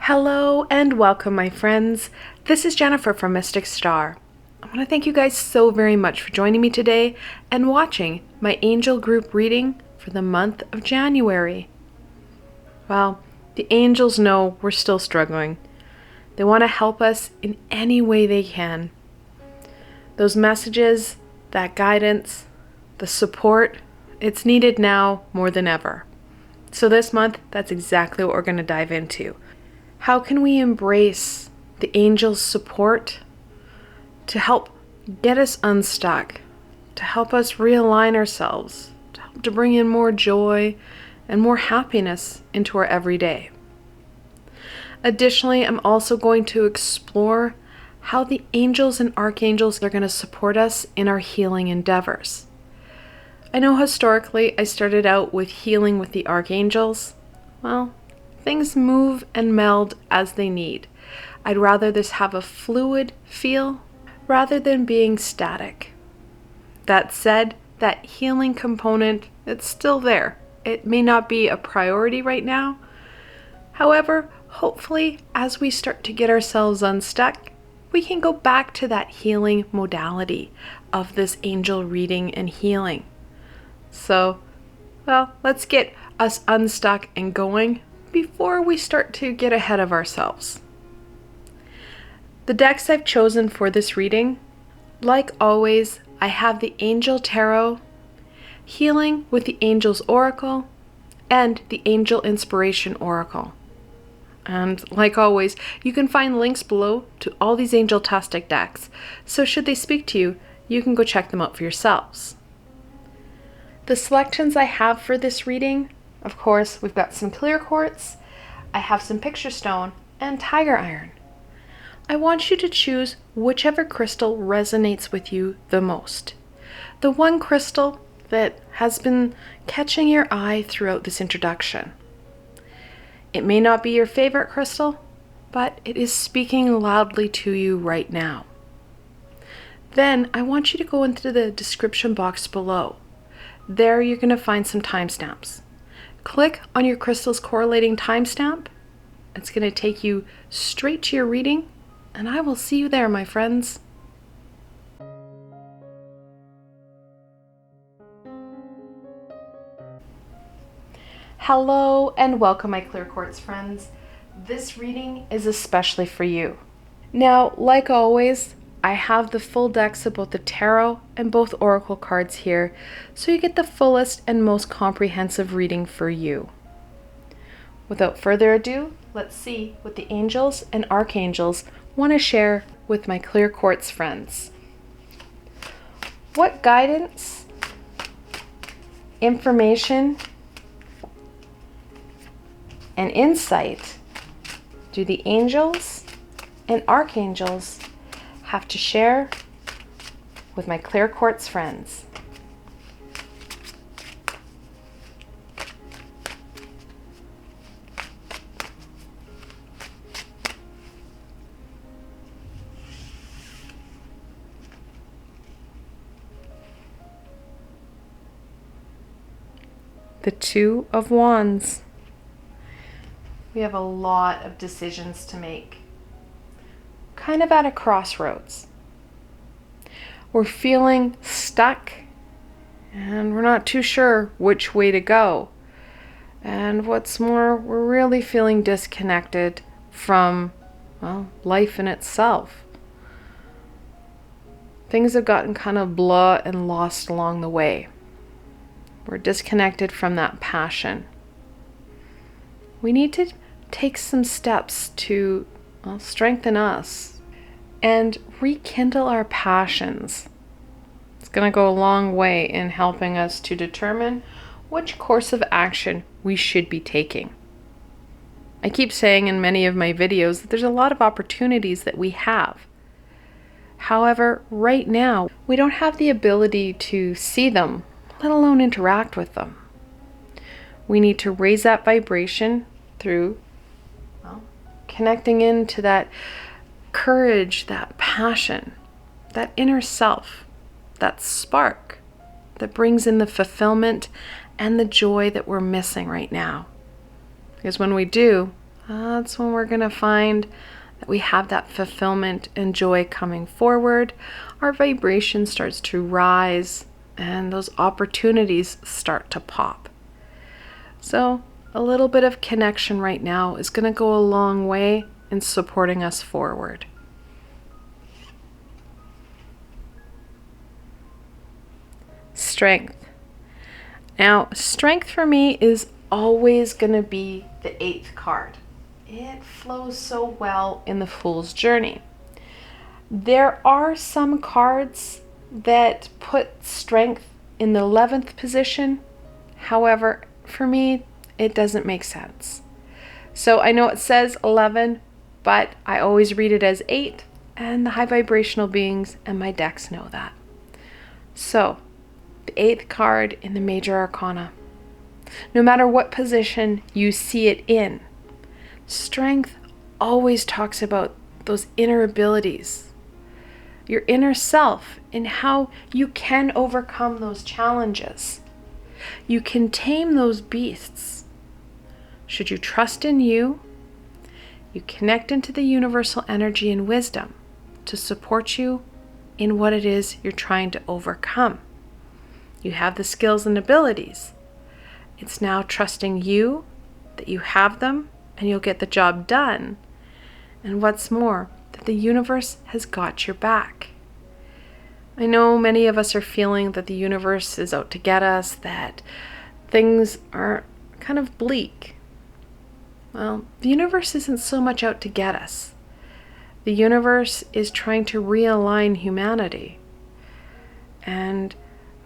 Hello and welcome, my friends. This is Jennifer from Mystic Star. I want to thank you guys so very much for joining me today and watching my angel group reading for the month of January. Well, the angels know we're still struggling. They want to help us in any way they can. Those messages, that guidance, the support, it's needed now more than ever. So this month, that's exactly what we're going to dive into. How can we embrace the angels' support to help get us unstuck, to help us realign ourselves, to bring in more joy and more happiness into our everyday? Additionally, I'm also going to explore how the angels and archangels are going to support us in our healing endeavors. I know historically I started out with healing with the archangels. Well, things move and meld as they need. I'd rather this have a fluid feel rather than being static. That said, that healing component, it's still there. It may not be a priority right now. However, hopefully, as we start to get ourselves unstuck, we can go back to that healing modality of this angel reading and healing. So, let's get us unstuck and going before we start to get ahead of ourselves. The decks I've chosen for this reading, like always, I have the Angel Tarot, Healing with the Angels Oracle, and the Angel Inspiration Oracle. And like always, you can find links below to all these angel-tastic decks, so should they speak to you, you can go check them out for yourselves. The selections I have for this reading, of course, we've got some clear quartz, I have some picture stone, and tiger iron. I want you to choose whichever crystal resonates with you the most. The one crystal that has been catching your eye throughout this introduction. It may not be your favorite crystal, but it is speaking loudly to you right now. Then I want you to go into the description box below. There you're going to find some timestamps. Click on your crystal's correlating timestamp. It's going to take you straight to your reading, and I will see you there, my friends. Hello and welcome, my clear quartz friends. This reading is especially for you. Now, like always, I have the full decks of both the tarot and both oracle cards here, so you get the fullest and most comprehensive reading for you. Without further ado, let's see what the angels and archangels want to share with my clear quartz friends. What guidance, information, and insight do the angels and archangels have to share with my clear quartz friends? The Two of Wands. We have a lot of decisions to make. Kind of at a crossroads. We're feeling stuck and we're not too sure which way to go. And what's more, we're really feeling disconnected from, life in itself. Things have gotten kind of blah and lost along the way. We're disconnected from that passion. We need to take some steps to strengthen us and rekindle our passions. It's going to go a long way in helping us to determine which course of action we should be taking. I keep saying in many of my videos that there's a lot of opportunities that we have. However, right now, we don't have the ability to see them, let alone interact with them. We need to raise that vibration through connecting into that courage, that passion, that inner self, that spark that brings in the fulfillment and the joy that we're missing right now. Because when we do, That's when we're going to find that we have that fulfillment and joy coming forward. Our vibration starts to rise and those opportunities start to pop. So a little bit of connection right now is going to go a long way in supporting us forward. Strength. Now, strength for me is always going to be the 8th card. It flows so well in the Fool's Journey. There are some cards that put strength in the 11th position. However, for me, it doesn't make sense. So I know it says 11, but I always read it as 8, and the high vibrational beings and my decks know that. So, the 8th card in the Major Arcana. No matter what position you see it in, strength always talks about those inner abilities, your inner self, and how you can overcome those challenges. You can tame those beasts. Should you trust in you, you connect into the universal energy and wisdom to support you in what it is you're trying to overcome. You have the skills and abilities. It's now trusting you that you have them and you'll get the job done. And what's more, that the universe has got your back. I know many of us are feeling that the universe is out to get us, that things are kind of bleak. Well, the universe isn't so much out to get us. The universe is trying to realign humanity. And,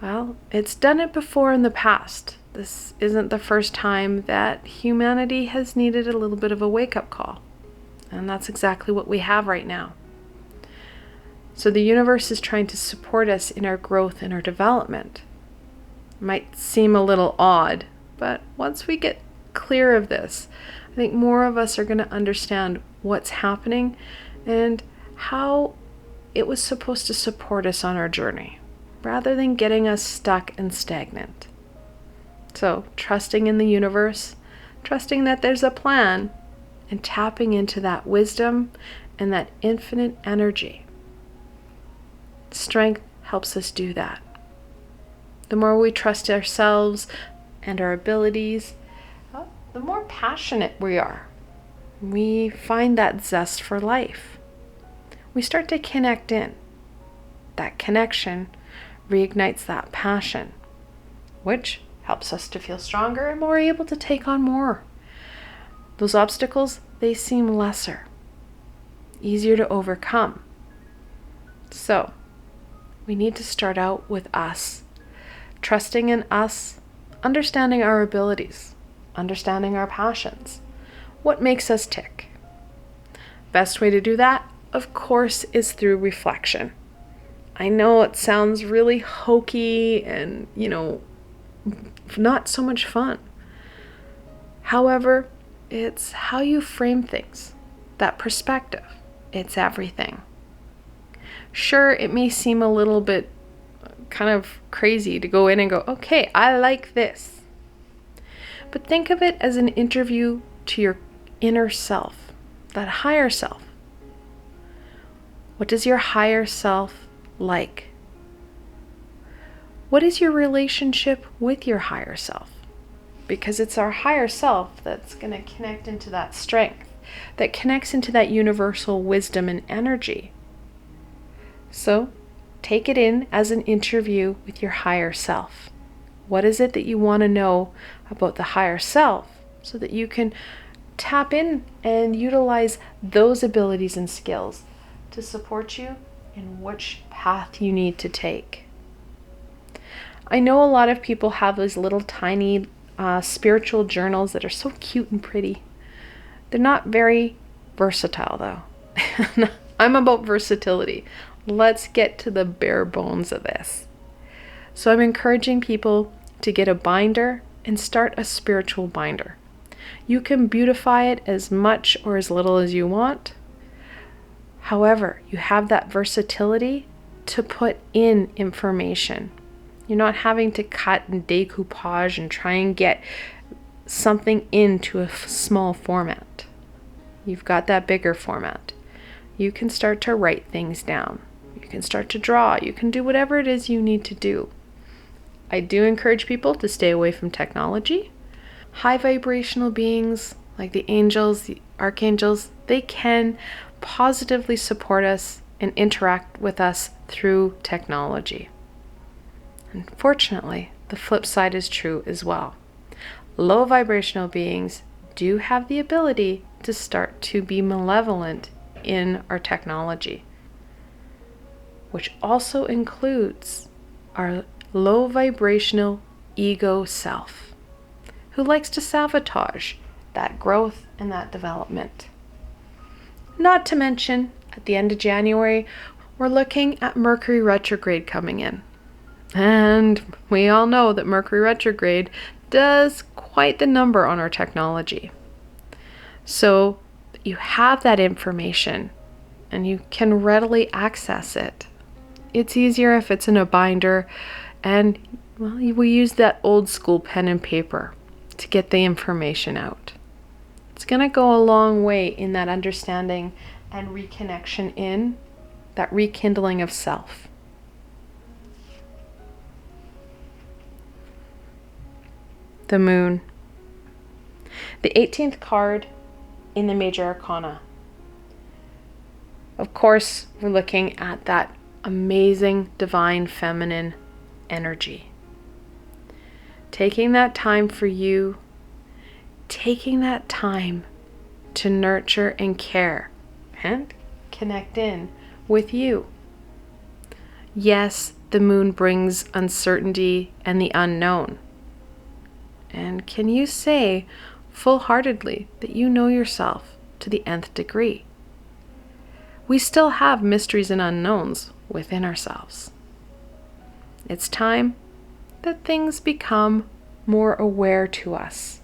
well, it's done it before in the past. This isn't the first time that humanity has needed a little bit of a wake-up call. And that's exactly what we have right now. So the universe is trying to support us in our growth and our development. It might seem a little odd, but once we get clear of this, I think more of us are going to understand what's happening and how it was supposed to support us on our journey, rather than getting us stuck and stagnant. So, trusting in the universe, trusting that there's a plan, and tapping into that wisdom and that infinite energy. Strength helps us do that. The more we trust ourselves and our abilities, the more passionate we are. We find that zest for life. We start to connect in. That connection reignites that passion, which helps us to feel stronger and more able to take on more. Those obstacles, they seem lesser, easier to overcome. So, we need to start out with us, trusting in us, understanding our abilities, understanding our passions, what makes us tick. Best way to do that, of course, is through reflection. I know it sounds really hokey and, not so much fun. However, it's how you frame things, that perspective. It's everything. Sure, it may seem a little bit kind of crazy to go in and go, okay, I like this. But think of it as an interview to your inner self, that higher self. What does your higher self like? What is your relationship with your higher self? Because it's our higher self that's going to connect into that strength, that connects into that universal wisdom and energy. So, take it in as an interview with your higher self. What is it that you want to know about the higher self so that you can tap in and utilize those abilities and skills to support you in which path you need to take? I know a lot of people have those little tiny spiritual journals that are so cute and pretty. They're not very versatile though. I'm about versatility. Let's get to the bare bones of this. So I'm encouraging people to get a binder and start a spiritual binder. You can beautify it as much or as little as you want. However, you have that versatility to put in information. You're not having to cut and decoupage and try and get something into a small format. you've got that bigger format. You can start to write things down. You can start to draw. You can do whatever it is you need to do. I do encourage people to stay away from technology. High vibrational beings like the angels, the archangels, they can positively support us and interact with us through technology. Unfortunately, the flip side is true as well. Low vibrational beings do have the ability to start to be malevolent in our technology, which also includes our low vibrational ego self, who likes to sabotage that growth and that development. Not to mention, at the end of January, we're looking at Mercury retrograde coming in. And we all know that Mercury retrograde does quite the number on our technology. So you have that information and you can readily access it. It's easier if it's in a binder, and well, we use that old school pen and paper to get the information out. It's going to go a long way in that understanding and reconnection in that rekindling of self. The moon. The 18th card in the major arcana. Of course, we're looking at that amazing divine feminine energy. Taking that time for you, taking that time to nurture and care and connect in with you. Yes, the moon brings uncertainty and the unknown. And can you say full-heartedly that you know yourself to the nth degree? We still have mysteries and unknowns within ourselves. It's time that things become more aware to us.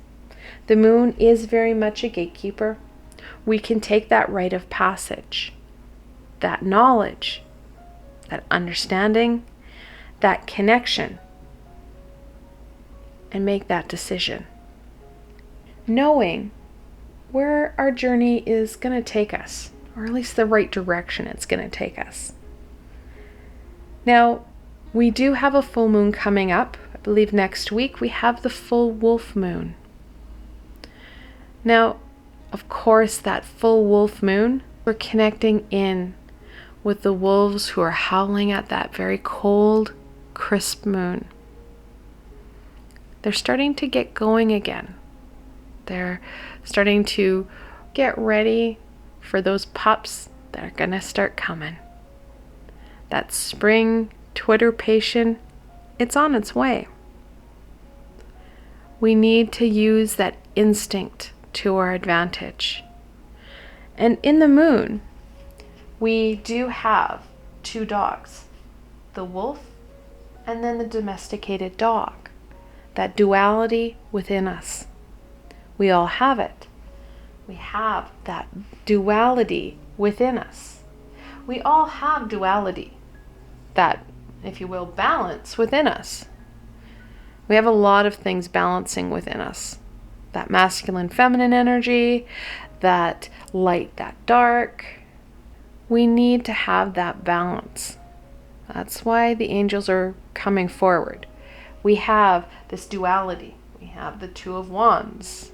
The moon is very much a gatekeeper. We can take that rite of passage, that knowledge, that understanding, that connection, and make that decision, knowing where our journey is going to take us, or at least the right direction it's going to take us. Now, we do have a full moon coming up. I believe next week we have the full wolf moon. Now, of course, that full wolf moon, we're connecting in with the wolves who are howling at that very cold, crisp moon. They're starting to get going again. They're starting to get ready for those pups that are going to start coming. That spring twitterpation, it's on its way. We need to use that instinct to our advantage. And in the moon, we do have two dogs, the wolf and then the domesticated dog. That duality within us. We all have it. We have that duality within us. We all have duality, that, if you will, balance within us. We have a lot of things balancing within us. That masculine, feminine energy, that light, that dark. We need to have that balance. That's why the angels are coming forward. We have this duality. We have the Two of Wands.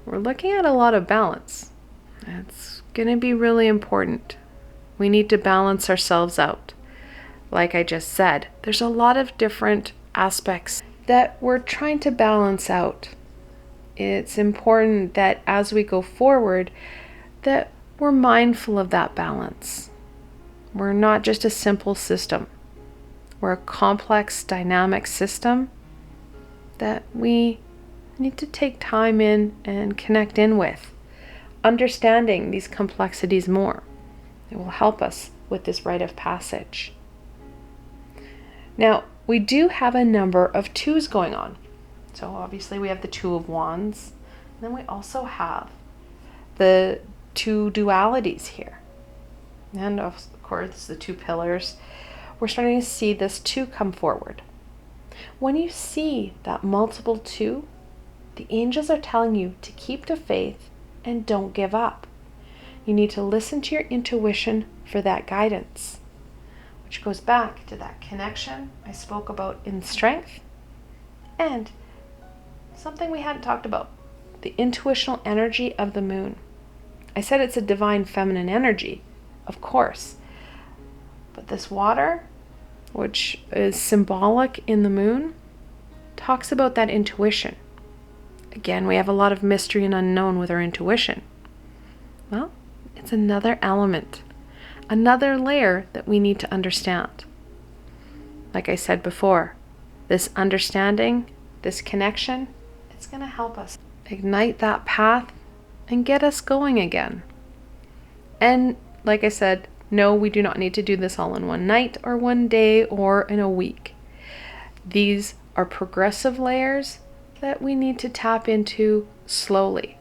We're looking at a lot of balance. It's going to be really important. We need to balance ourselves out. Like I just said, there's a lot of different aspects that we're trying to balance out. It's important that as we go forward, that we're mindful of that balance. We're not just a simple system. We're a complex, dynamic system that we need to take time in and connect in with, understanding these complexities more. It will help us with this rite of passage. Now, we do have a number of twos going on. So obviously we have the Two of Wands, and then we also have the two dualities here. And of course, the two pillars. We're starting to see this two come forward. When you see that multiple two, the angels are telling you to keep the faith and don't give up. You need to listen to your intuition for that guidance, which goes back to that connection I spoke about in strength, and something we hadn't talked about, the intuitional energy of the moon. I said it's a divine feminine energy, of course, but this water, which is symbolic in the moon, talks about that intuition. Again, we have a lot of mystery and unknown with our intuition. Well, it's another element, another layer that we need to understand. Like I said before, this understanding, this connection, it's going to help us ignite that path and get us going again. And like I said, no, we do not need to do this all in one night or one day or in a week. These are progressive layers that we need to tap into slowly.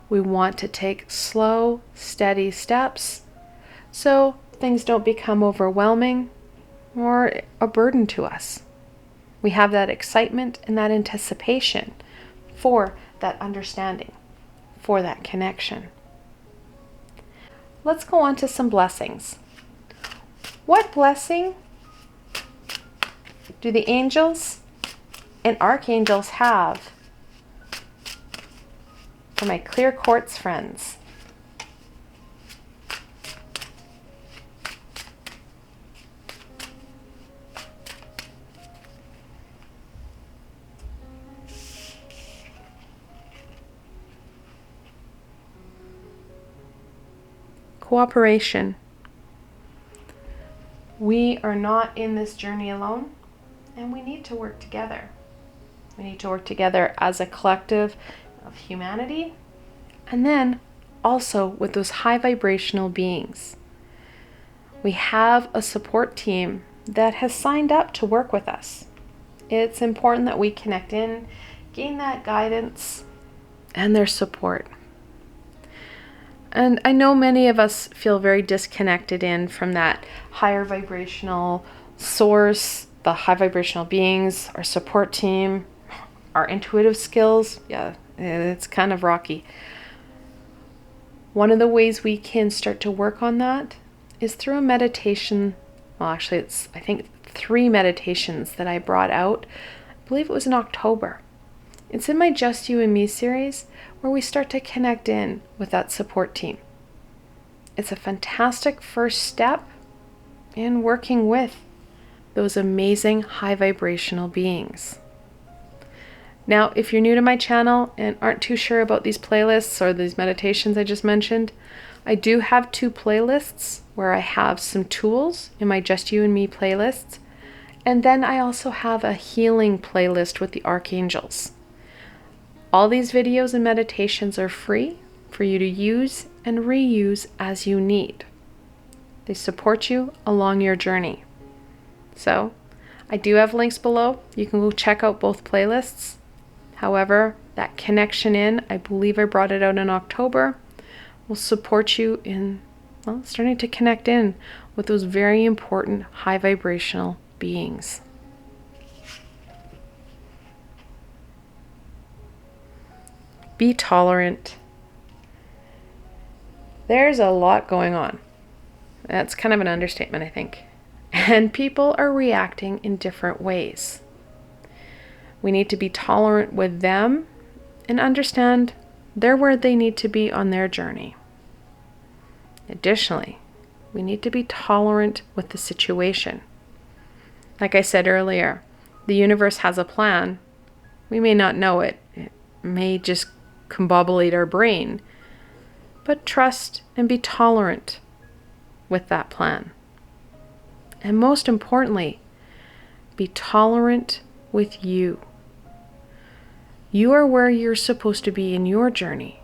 We want to take slow, steady steps so things don't become overwhelming or a burden to us. We have that excitement and that anticipation for that understanding, for that connection. Let's go on to some blessings. What blessing do the angels and archangels have for my clear quartz friends? Cooperation. We are not in this journey alone, and we need to work together. We need to work together as a collective of humanity, and then also with those high vibrational beings. We have a support team that has signed up to work with us. It's important that we connect in, gain that guidance and their support. And I know many of us feel very disconnected from that higher vibrational source, the high vibrational beings, our support team, our intuitive skills. Yeah, it's kind of rocky. One of the ways we can start to work on that is through a meditation. Well, actually, it's, I think, 3 meditations that I brought out. I believe it was in October. It's in my Just You and Me series where we start to connect in with that support team. It's a fantastic first step in working with those amazing high vibrational beings. Now, if you're new to my channel and aren't too sure about these playlists or these meditations I just mentioned, I do have 2 playlists where I have some tools in my Just You and Me playlists. And then I also have a healing playlist with the archangels. All these videos and meditations are free for you to use and reuse as you need. They support you along your journey. So, I do have links below. You can go check out both playlists. However, that connection I believe I brought it out in October, will support you in, well, starting to connect in with those very important high vibrational beings. Be tolerant. There's a lot going on. That's kind of an understatement, I think. And people are reacting in different ways. We need to be tolerant with them and understand they're where they need to be on their journey. Additionally, we need to be tolerant with the situation. Like I said earlier, the universe has a plan. We may not know it. It may just combobulate our brain. But trust and be tolerant with that plan. And most importantly, be tolerant with you. You are where you're supposed to be in your journey.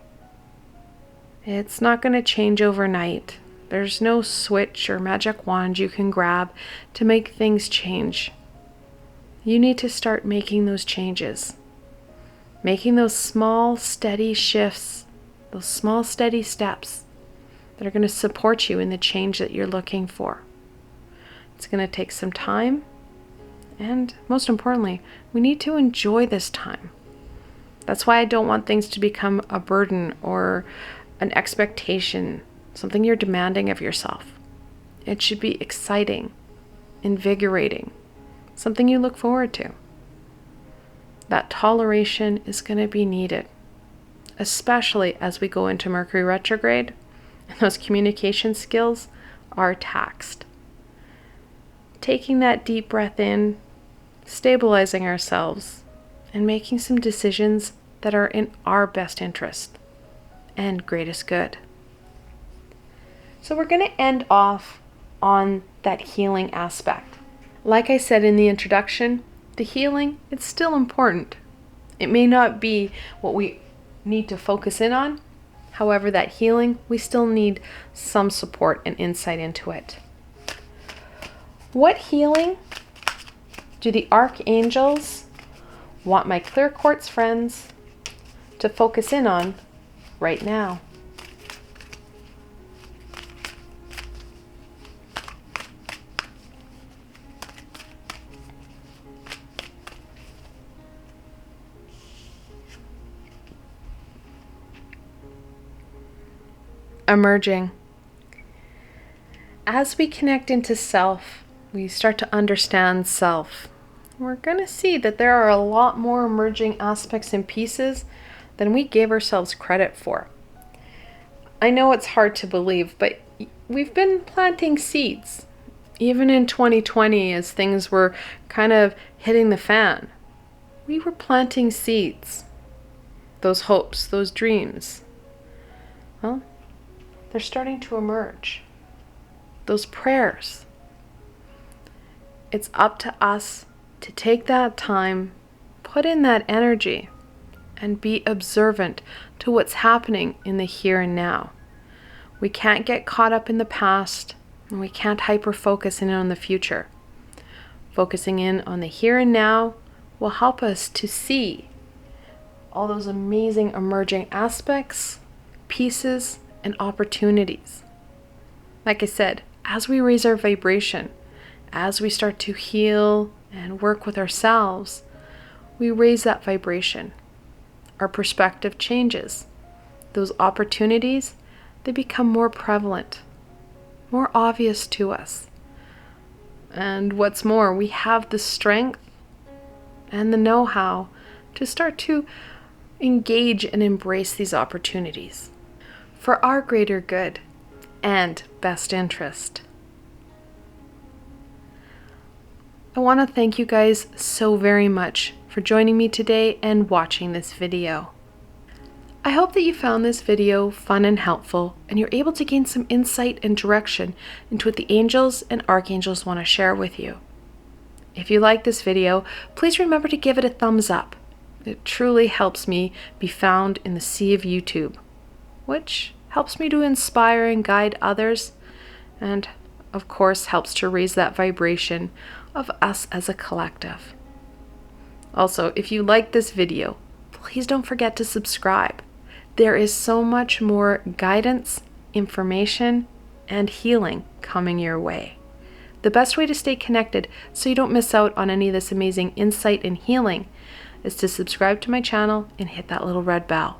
It's not going to change overnight. There's no switch or magic wand you can grab to make things change. You need to start making those changes. Making those small, steady shifts, those small, steady steps that are going to support you in the change that you're looking for. It's going to take some time, and most importantly, we need to enjoy this time. That's why I don't want things to become a burden or an expectation. something you're demanding of yourself. It should be exciting, invigorating, something you look forward to. That toleration is going to be needed, especially as we go into Mercury retrograde, and those communication skills are taxed. Taking that deep breath in, stabilizing ourselves, and making some decisions that are in our best interest and greatest good. So we're going to end off on that healing aspect. Like I said in the introduction, the healing, it's still important. It may not be what we need to focus in on. However, that healing, we still need some support and insight into it. What healing do the archangels want my clear quartz friends to focus in on right now? Emerging. As we connect into self, we start to understand self. We're going to see that there are a lot more emerging aspects and pieces than we gave ourselves credit for. I know it's hard to believe, but we've been planting seeds. Even in 2020, as things were kind of hitting the fan, we were planting seeds. Those hopes, those dreams. Well, they're starting to emerge. Those prayers. It's up to us to take that time, put in that energy, and be observant to what's happening in the here and now. We can't get caught up in the past, and we can't hyper-focus in on the future. Focusing in on the here and now will help us to see all those amazing emerging aspects, pieces, and opportunities. Like I said, as we raise our vibration, as we start to heal and work with ourselves, we raise that vibration. Our perspective changes. Those opportunities, they become more prevalent, more obvious to us. And what's more, we have the strength and the know-how to start to engage and embrace these opportunities for our greater good and best interest. I want to thank you guys so very much for joining me today and watching this video. I hope that you found this video fun and helpful, and you're able to gain some insight and direction into what the angels and archangels want to share with you. If you like this video, please remember to give it a thumbs up. It truly helps me be found in the sea of YouTube, which helps me to inspire and guide others, and of course helps to raise that vibration of us as a collective. Also, if you like this video, please don't forget to subscribe. There is so much more guidance, information, and healing coming your way. The best way to stay connected so you don't miss out on any of this amazing insight and healing is to subscribe to my channel and hit that little red bell.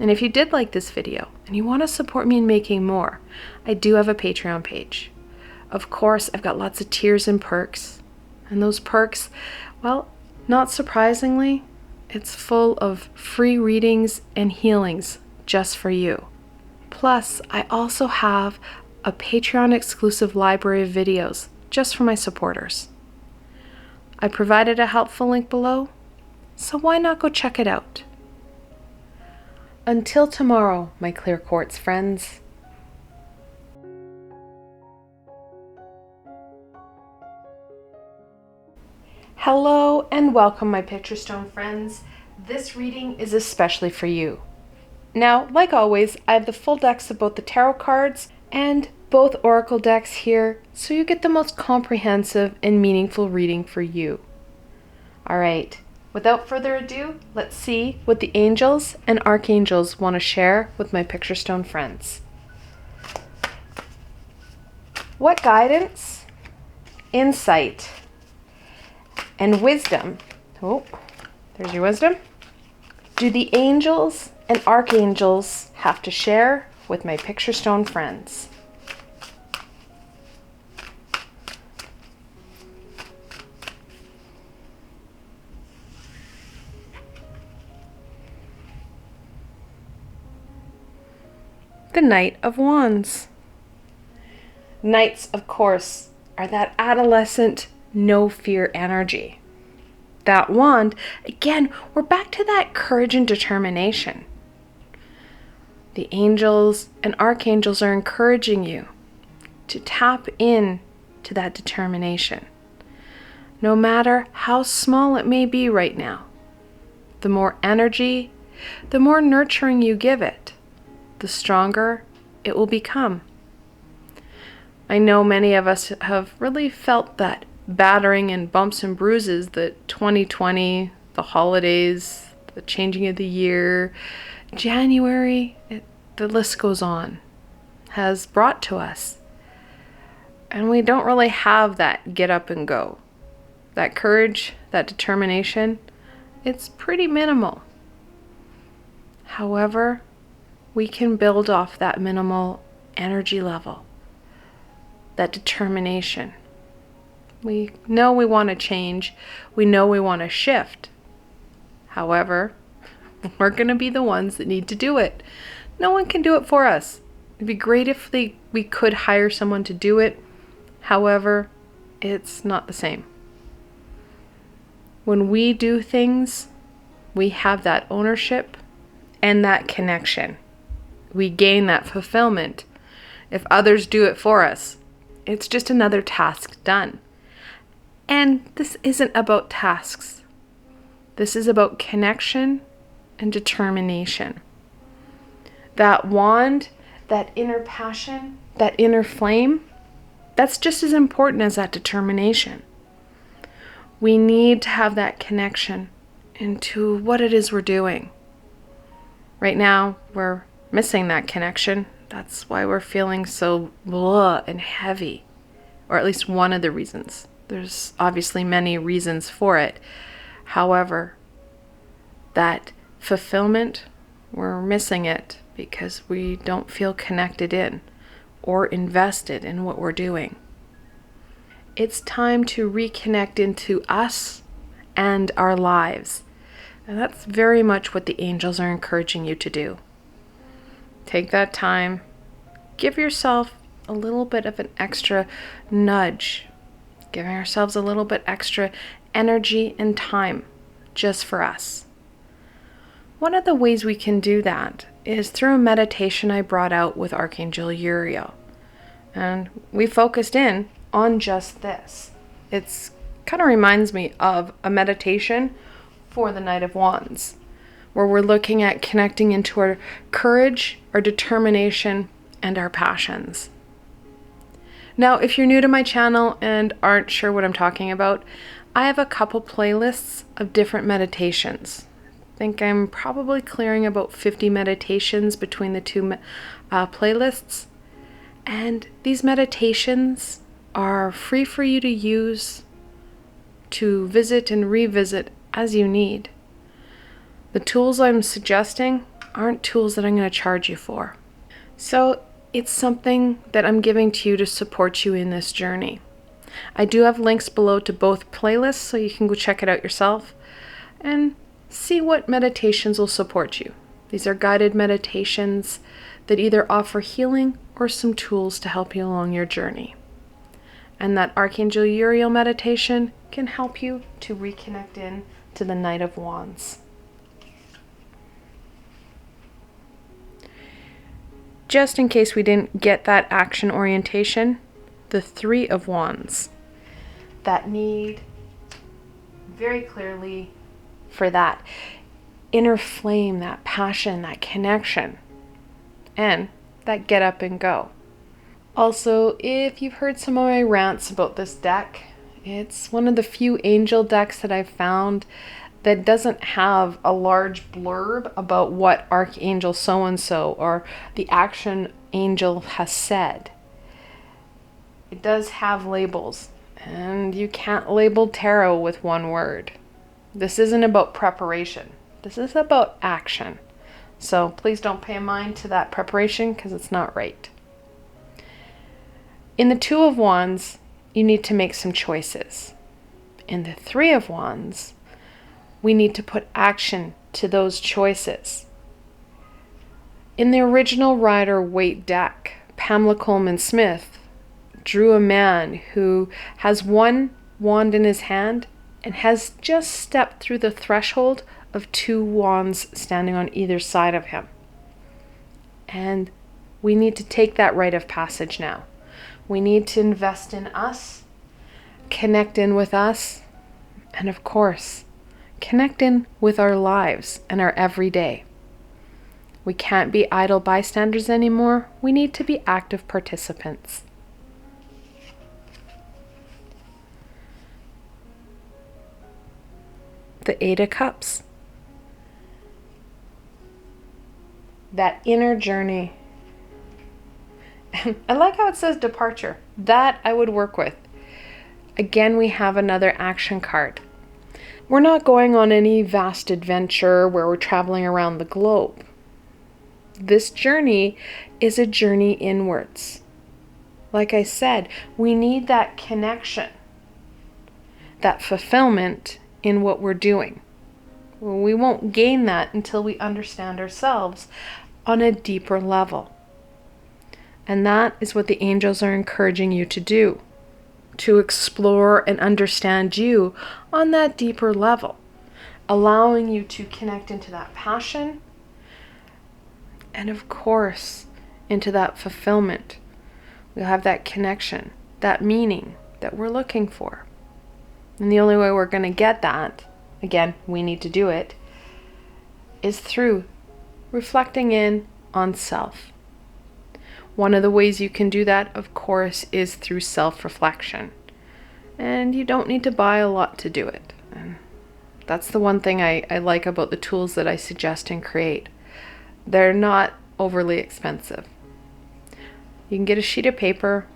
And if you did like this video and you want to support me in making more, I do have a Patreon page. Of course, I've got lots of tiers and perks. And those perks, well, not surprisingly, it's full of free readings and healings just for you. Plus, I also have a Patreon exclusive library of videos just for my supporters. I provided a helpful link below, so why not go check it out? Until tomorrow, my clear quartz friends. Hello and welcome, my picture stone friends. This reading is especially for you. Now, like always, I have the full decks of both the tarot cards and both oracle decks here, so you get the most comprehensive and meaningful reading for you. Alright, without further ado, let's see what the angels and archangels want to share with my picture stone friends. What guidance, insight, and wisdom, oh, there's your wisdom, do the angels and archangels have to share with my picture stone friends. The Knight of Wands. Knights, of course, are that adolescent, no fear energy. That wand, again, we're back to that courage and determination. The angels and archangels are encouraging you to tap in to that determination. No matter how small it may be right now, the more energy, the more nurturing you give it, the stronger it will become. I know many of us have really felt that battering and bumps and bruises that 2020, the holidays, the changing of the year, January, the list goes on, has brought to us. And we don't really have that get up and go. That courage, that determination, it's pretty minimal. However, we can build off that minimal energy level, that determination. We know we want to change. We know we want to shift. However, we're going to be the ones that need to do it. No one can do it for us. It'd be great if we could hire someone to do it. However, it's not the same. When we do things, we have that ownership and that connection. We gain that fulfillment. If others do it for us, it's just another task done. And this isn't about tasks. This is about connection and determination. That wand, that inner passion, that inner flame, that's just as important as that determination. We need to have that connection into what it is we're doing. Right now, we're missing that connection. That's why we're feeling so blah and heavy, or at least one of the reasons. There's obviously many reasons for it. However, that fulfillment, we're missing it because we don't feel connected in or invested in what we're doing. It's time to reconnect into us and our lives. And that's very much what the angels are encouraging you to do. Take that time. Give yourself a little bit of an extra nudge. Giving ourselves a little bit extra energy and time just for us. One of the ways we can do that is through a meditation I brought out with Archangel Uriel. And we focused in on just this. It's kind of reminds me of a meditation for the Knight of Wands, where we're looking at connecting into our courage, our determination, and our passions. Now, if you're new to my channel and aren't sure what I'm talking about, I have a couple playlists of different meditations. I think I'm probably clearing about 50 meditations between the two playlists. And these meditations are free for you to use, to visit and revisit as you need. The tools I'm suggesting aren't tools that I'm going to charge you for. So it's something that I'm giving to you to support you in this journey. I do have links below to both playlists, so you can go check it out yourself and see what meditations will support you. These are guided meditations that either offer healing or some tools to help you along your journey. And that Archangel Uriel meditation can help you to reconnect in to the Knight of Wands. Just in case we didn't get that action orientation, the Three of Wands. That need very clearly for that inner flame, that passion, that connection, and that get up and go. Also, if you've heard some of my rants about this deck, it's one of the few angel decks that I've found that doesn't have a large blurb about what Archangel so-and-so or the action angel has said. It does have labels, and you can't label tarot with one word. This isn't about preparation. This is about action. So please don't pay mind to that preparation because it's not right. In the Two of Wands, you need to make some choices. In the Three of Wands, we need to put action to those choices. In the original Rider-Waite deck, Pamela Coleman Smith drew a man who has one wand in his hand and has just stepped through the threshold of two wands standing on either side of him. And we need to take that rite of passage now. We need to invest in us, connect in with us, and of course, connect in with our lives and our everyday. We can't be idle bystanders anymore. We need to be active participants. The Eight of Cups. That inner journey. I like how it says departure. That I would work with. Again, we have another action card. We're not going on any vast adventure where we're traveling around the globe. This journey is a journey inwards. Like I said, we need that connection, that fulfillment in what we're doing. We won't gain that until we understand ourselves on a deeper level. And that is what the angels are encouraging you to do, to explore and understand you on that deeper level, allowing you to connect into that passion and, of course, into that fulfillment. We'll have that connection, that meaning that we're looking for. And the only way we're going to get that, again, we need to do it, is through reflecting in on self. One of the ways you can do that, of course, is through self-reflection. And you don't need to buy a lot to do it. And that's the one thing I like about the tools that I suggest and create. They're not overly expensive. You can get a sheet of paper.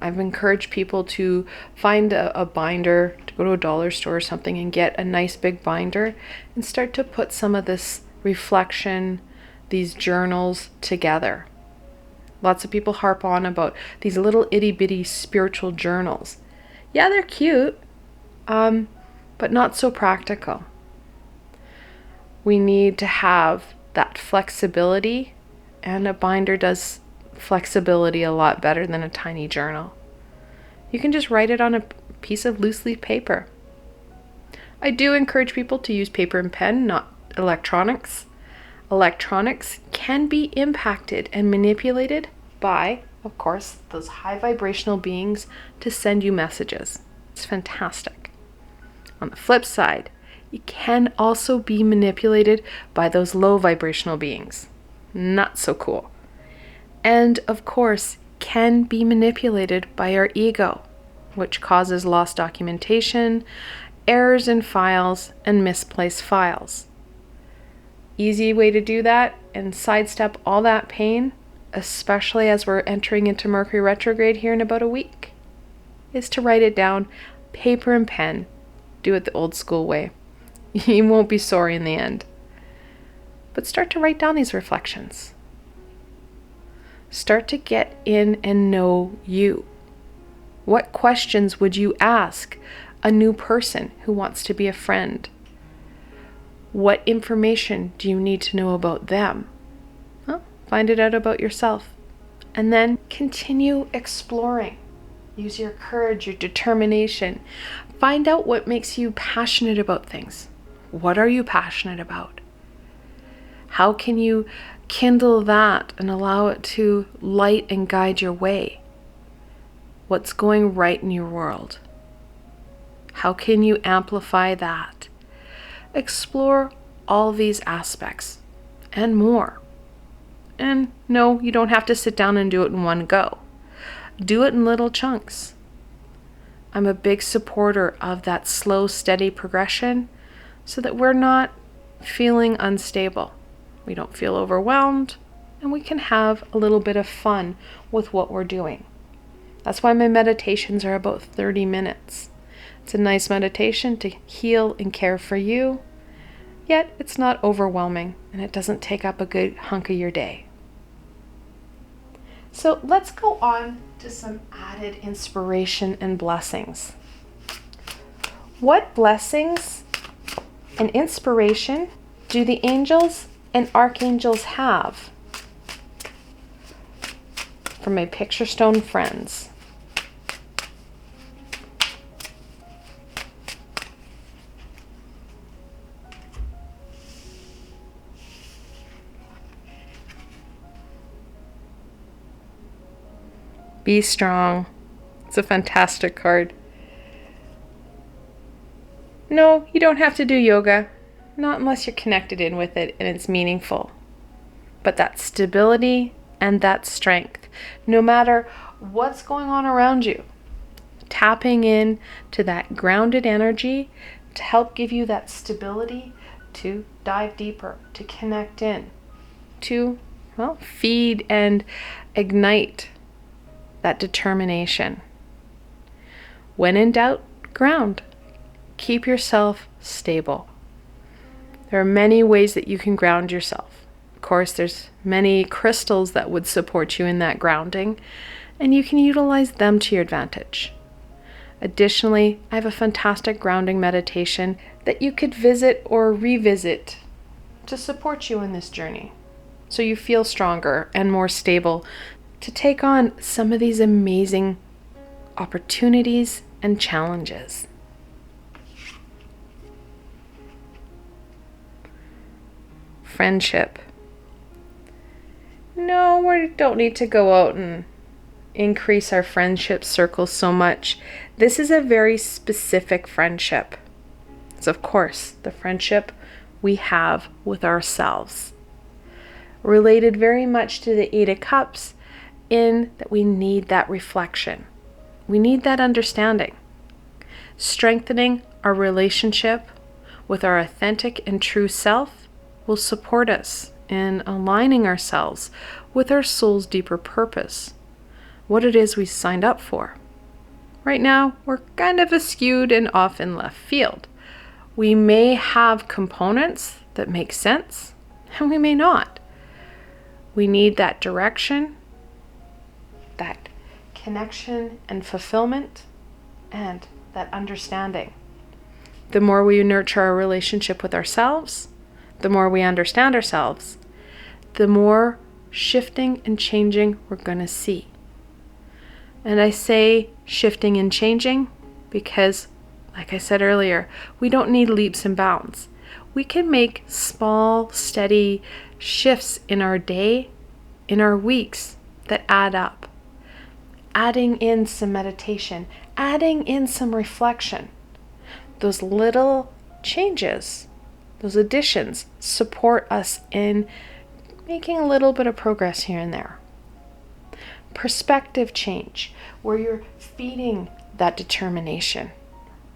I've encouraged people to find a binder, to go to a dollar store or something and get a nice big binder and start to put some of this reflection, these journals together. Lots of people harp on about these little itty bitty spiritual journals. Yeah, they're cute, but not so practical. We need to have that flexibility, and a binder does flexibility a lot better than a tiny journal. You can just write it on a piece of loose leaf paper. I do encourage people to use paper and pen, not electronics. Electronics can be impacted and manipulated by, of course, those high vibrational beings to send you messages. It's fantastic. On the flip side, you can also be manipulated by those low vibrational beings. Not so cool. And of course, can be manipulated by our ego, which causes lost documentation, errors in files, and misplaced files. Easy way to do that and sidestep all that pain, especially as we're entering into Mercury retrograde here in about a week, is to write it down, paper and pen. Do it the old school way. You won't be sorry in the end. But start to write down these reflections. Start to get in and know you. What questions would you ask a new person who wants to be a friend? What information do you need to know about them? Well, find it out about yourself. And then continue exploring. Use your courage, your determination. Find out what makes you passionate about things. What are you passionate about? How can you kindle that and allow it to light and guide your way? What's going right in your world? How can you amplify that? Explore all these aspects and more. And no, you don't have to sit down and do it in one go. Do it in little chunks. I'm a big supporter of that slow, steady progression so that we're not feeling unstable. We don't feel overwhelmed, and we can have a little bit of fun with what we're doing. That's why my meditations are about 30 minutes. It's a nice meditation to heal and care for you. yet it's not overwhelming and it doesn't take up a good hunk of your day. So let's go on to some added inspiration and blessings. What blessings and inspiration do the angels and archangels have for my picture stone friends? Be strong. It's a fantastic card. No, you don't have to do yoga, not unless you're connected in with it and it's meaningful. But that stability and that strength, no matter what's going on around you, tapping in to that grounded energy to help give you that stability to dive deeper, to connect in, to, well, feed and ignite that determination. When in doubt, ground. Keep yourself stable. There are many ways that you can ground yourself. Of course, there's many crystals that would support you in that grounding, and you can utilize them to your advantage. Additionally, I have a fantastic grounding meditation that you could visit or revisit to support you in this journey, so you feel stronger and more stable to take on some of these amazing opportunities and challenges. Friendship. No, we don't need to go out and increase our friendship circles so much. This is a very specific friendship. It's, of course, the friendship we have with ourselves. Related very much to the Eight of Cups, in that we need that reflection. We need that understanding. Strengthening our relationship with our authentic and true self will support us in aligning ourselves with our soul's deeper purpose, what it is we signed up for. Right now, we're kind of askewed and off in left field. We may have components that make sense, and we may not. We need that direction, that connection and fulfillment, and that understanding. The more we nurture our relationship with ourselves, the more we understand ourselves, the more shifting and changing we're going to see. And I say shifting and changing because, like I said earlier, we don't need leaps and bounds. We can make small, steady shifts in our day, in our weeks that add up. Adding in some meditation, adding in some reflection. Those little changes, those additions support us in making a little bit of progress here and there. Perspective change, where you're feeding that determination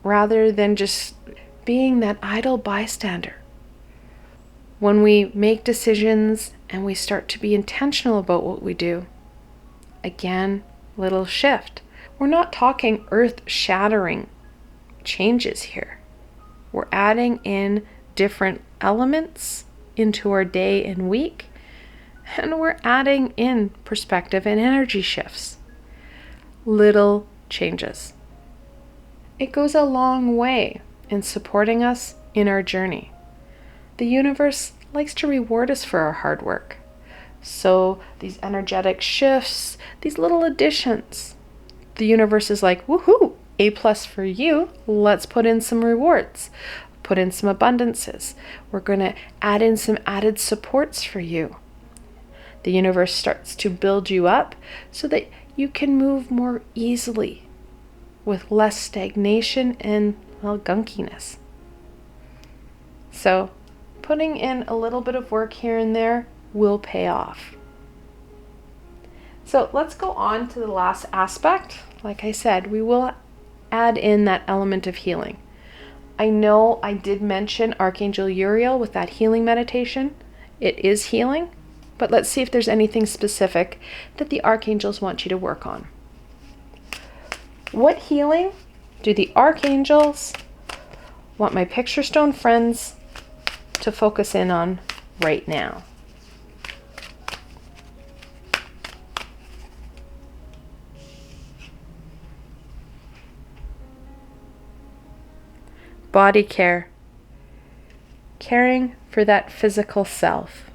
rather than just being that idle bystander. When we make decisions and we start to be intentional about what we do, again, little shift. We're not talking earth-shattering changes here. We're adding in different elements into our day and week, and we're adding in perspective and energy shifts. Little changes. It goes a long way in supporting us in our journey. The universe likes to reward us for our hard work. So these energetic shifts, these little additions, the universe is like, woohoo, A+ for you. Let's put in some rewards, put in some abundances. We're going to add in some added supports for you. The universe starts to build you up so that you can move more easily with less stagnation and, well, gunkiness. So putting in a little bit of work here and there will pay off. So let's go on to the last aspect. Like I said, we will add in that element of healing. I know I did mention Archangel Uriel with that healing meditation. It is healing, but let's see if there's anything specific that the archangels want you to work on. What healing do the archangels want my picture stone friends to focus in on right now. Body care. Caring for that physical self.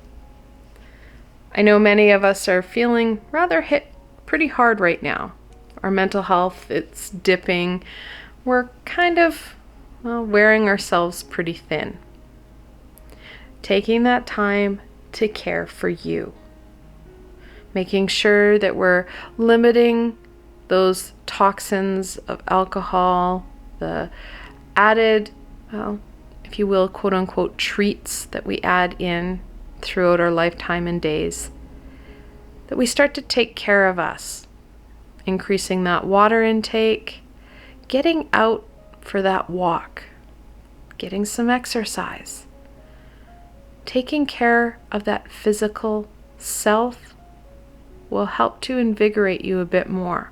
I know many of us are feeling rather hit pretty hard right now. Our mental health, it's dipping. We're kind of, well, wearing ourselves pretty thin. Taking that time to care for you. Making sure that we're limiting those toxins of alcohol, the added, well, if you will, quote unquote, treats that we add in throughout our lifetime and days, that we start to take care of us, increasing that water intake, getting out for that walk, getting some exercise, taking care of that physical self will help to invigorate you a bit more.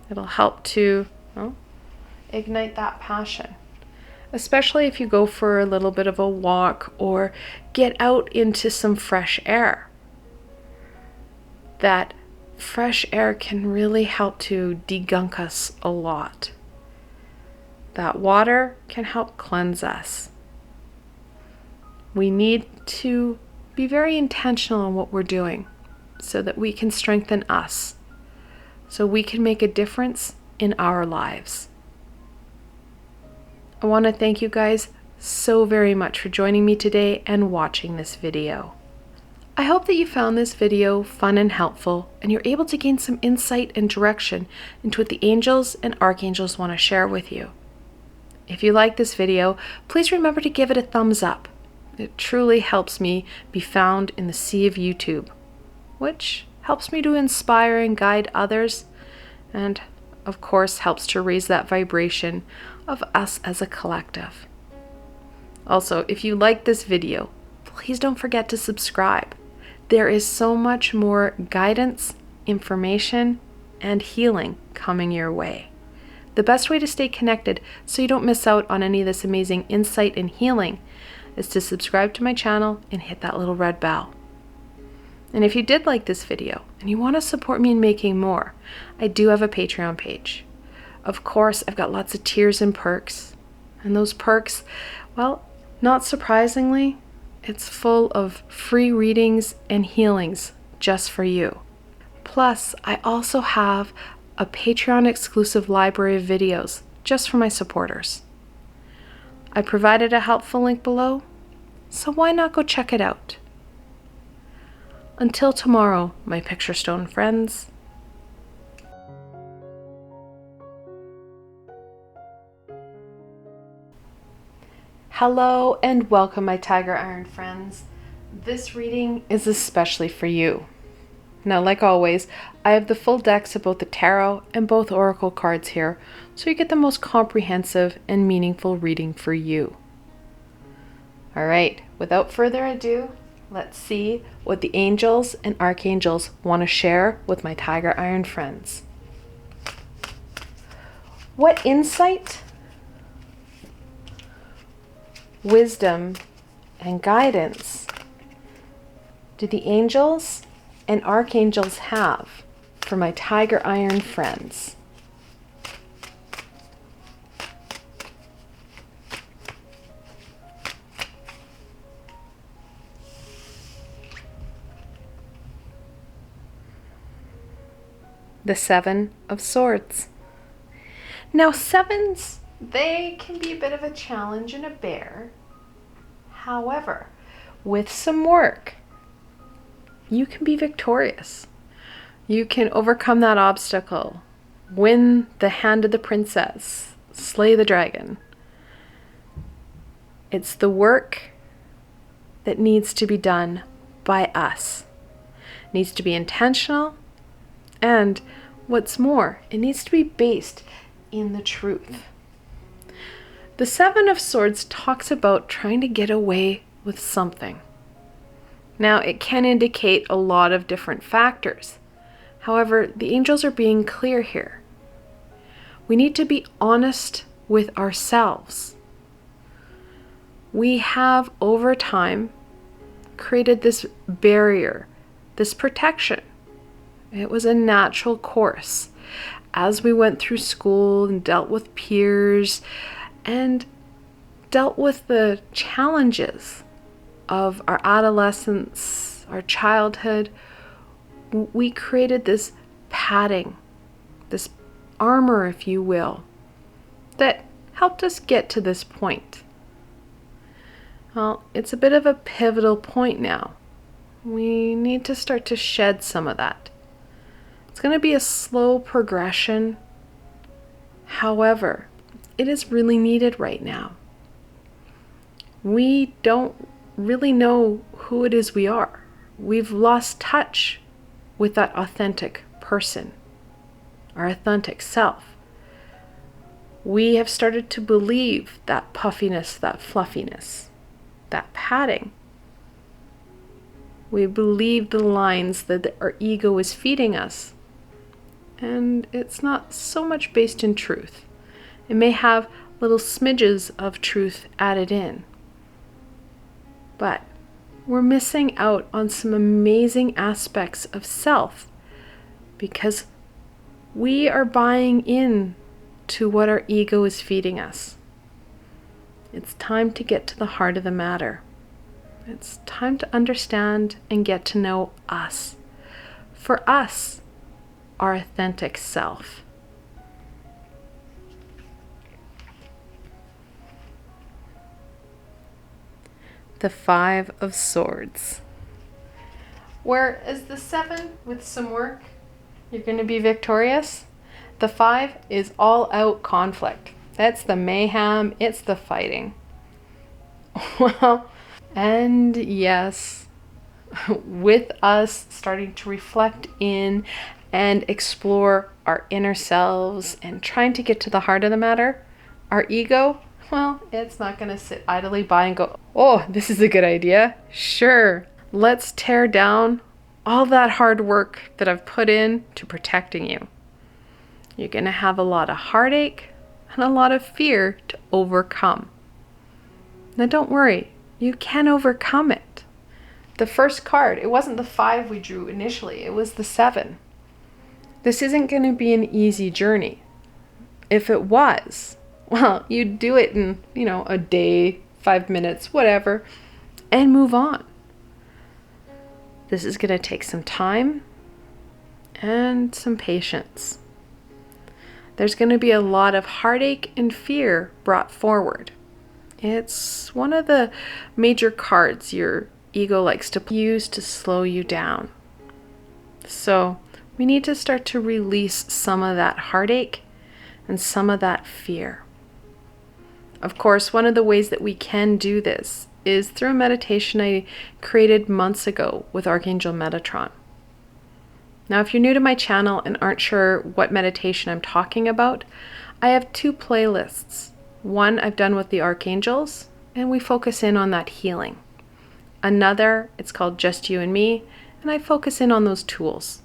It'll help to, well, ignite that passion. Especially if you go for a little bit of a walk or get out into some fresh air. That fresh air can really help to degunk us a lot. That water can help cleanse us. We need to be very intentional in what we're doing so that we can strengthen us, so we can make a difference in our lives. I want to thank you guys so very much for joining me today and watching this video. I hope that you found this video fun and helpful, and you're able to gain some insight and direction into what the angels and archangels want to share with you. If you like this video, please remember to give it a thumbs up. It truly helps me be found in the sea of YouTube, which helps me to inspire and guide others, and of course helps to raise that vibration of us as a collective. Also, if you like this video, please don't forget to subscribe. There is so much more guidance, information, and healing coming your way. The best way to stay connected so you don't miss out on any of this amazing insight and healing is to subscribe to my channel and hit that little red bell. And if you did like this video and you want to support me in making more, I do have a Patreon page. Of course, I've got lots of tiers and perks. And those perks, well, not surprisingly, it's full of free readings and healings just for you. Plus, I also have a Patreon exclusive library of videos just for my supporters. I provided a helpful link below, so why not go check it out? Until tomorrow, my picture stone friends. Hello and welcome, my Tiger Iron friends. This reading is especially for you. Now, like always, I have the full decks of both the tarot and both oracle cards here, so you get the most comprehensive and meaningful reading for you. Alright, without further ado, let's see what the angels and archangels want to share with my Tiger Iron friends. What insight, wisdom, and guidance do the angels and archangels have for my Tiger Iron friends? The Seven of Swords. Now, sevens, they can be a bit of a challenge and a bear. However, with some work, you can be victorious. You can overcome that obstacle, win the hand of the princess, slay the dragon. It's the work that needs to be done by us. It needs to be intentional, and what's more, it needs to be based in the truth. The Seven of Swords talks about trying to get away with something. Now, it can indicate a lot of different factors. However, the angels are being clear here. We need to be honest with ourselves. We have over time created this barrier, this protection. It was a natural course as we went through school and dealt with peers and dealt with the challenges of our adolescence, our childhood. We created this padding, this armor, if you will, that helped us get to this point. Well, it's a bit of a pivotal point now. We need to start to shed some of that. It's going to be a slow progression. However, it is really needed right now. We don't really know who it is we are. We've lost touch with that authentic person, our authentic self. We have started to believe that puffiness, that fluffiness, that padding. We believe the lines that our ego is feeding us. And it's not so much based in truth. It may have little smidges of truth added in. But we're missing out on some amazing aspects of self because we are buying in to what our ego is feeding us. It's time to get to the heart of the matter. It's time to understand and get to know us. For us, our authentic self. The Five of Swords. Whereas the 7, with some work, you're going to be victorious. The 5 is all out conflict. That's the mayhem. It's the fighting. Well, and yes, with us starting to reflect in and explore our inner selves and trying to get to the heart of the matter, our ego, well, it's not going to sit idly by and go, oh, this is a good idea. Sure, let's tear down all that hard work that I've put in to protecting you. You're going to have a lot of heartache and a lot of fear to overcome. Now don't worry, you can overcome it. The first card, it wasn't the 5 we drew initially, it was the 7. This isn't going to be an easy journey. If it was, well, you'd do it in, a day, 5 minutes, whatever, and move on. This is going to take some time and some patience. There's going to be a lot of heartache and fear brought forward. It's one of the major cards your ego likes to use to slow you down. So we need to start to release some of that heartache and some of that fear. Of course, one of the ways that we can do this is through a meditation I created months ago with ArchAngel Metatron. Now, if you're new to my channel and aren't sure what meditation I'm talking about, I have 2 playlists. One I've done with the archangels, and we focus in on that healing. Another, it's called Just You and Me, and I focus in on those tools.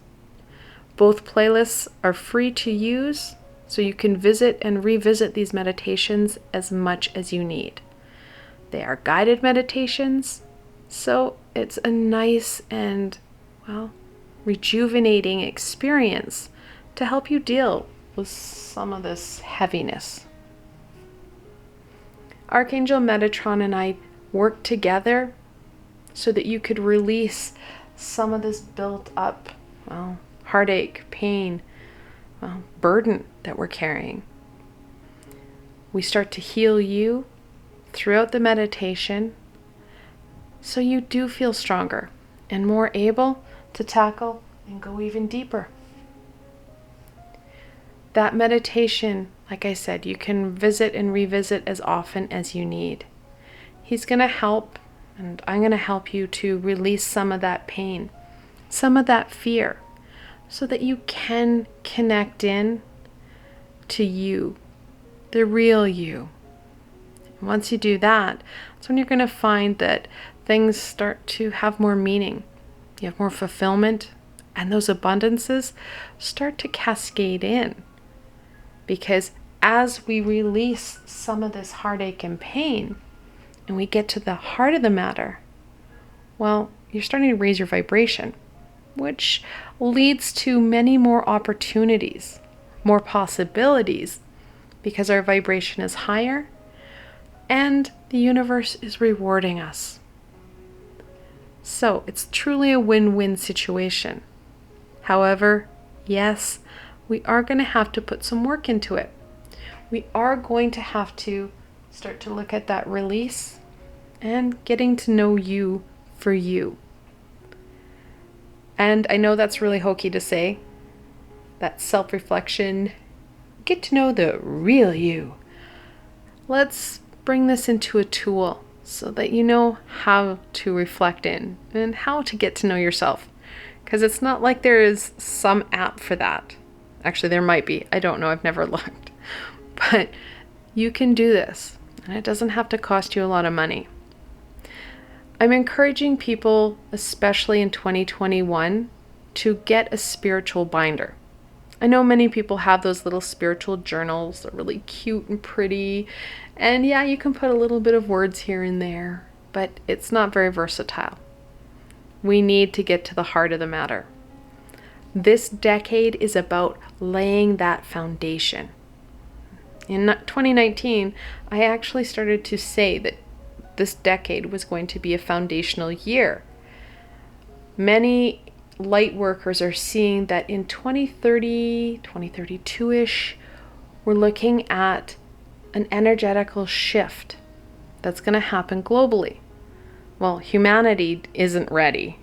Both playlists are free to use, so you can visit and revisit these meditations as much as you need. They are guided meditations, so it's a nice and, rejuvenating experience to help you deal with some of this heaviness. Archangel Metatron and I worked together so that you could release some of this built up, heartache, pain, burden that we're carrying. We start to heal you throughout the meditation so you do feel stronger and more able to tackle and go even deeper. That meditation, like I said, you can visit and revisit as often as you need. He's going to help, and I'm going to help you to release some of that pain, some of that fear, so that you can connect in to you, the real you. And once you do that, that's when you're going to find that things start to have more meaning. You have more fulfillment, and those abundances start to cascade in. Because as we release some of this heartache and pain, and we get to the heart of the matter, well, you're starting to raise your vibration, which leads to many more opportunities, more possibilities, because our vibration is higher and the universe is rewarding us. So it's truly a win-win situation. However, yes, we are going to have to put some work into it. We are going to have to start to look at that release and getting to know you for you. And I know that's really hokey to say, that self-reflection, get to know the real you. Let's bring this into a tool so that you know how to reflect in and how to get to know yourself. Because it's not like there is some app for that. Actually, there might be. I don't know. I've never looked. But you can do this, and it doesn't have to cost you a lot of money. I'm encouraging people, especially in 2021, to get a spiritual binder. I know many people have those little spiritual journals. They're really cute and pretty. And yeah, you can put a little bit of words here and there, but it's not very versatile. We need to get to the heart of the matter. This decade is about laying that foundation. In 2019, I actually started to say that this decade was going to be a foundational year. Many light workers are seeing that in 2030, 2032-ish, we're looking at an energetical shift that's going to happen globally. Well, humanity isn't ready.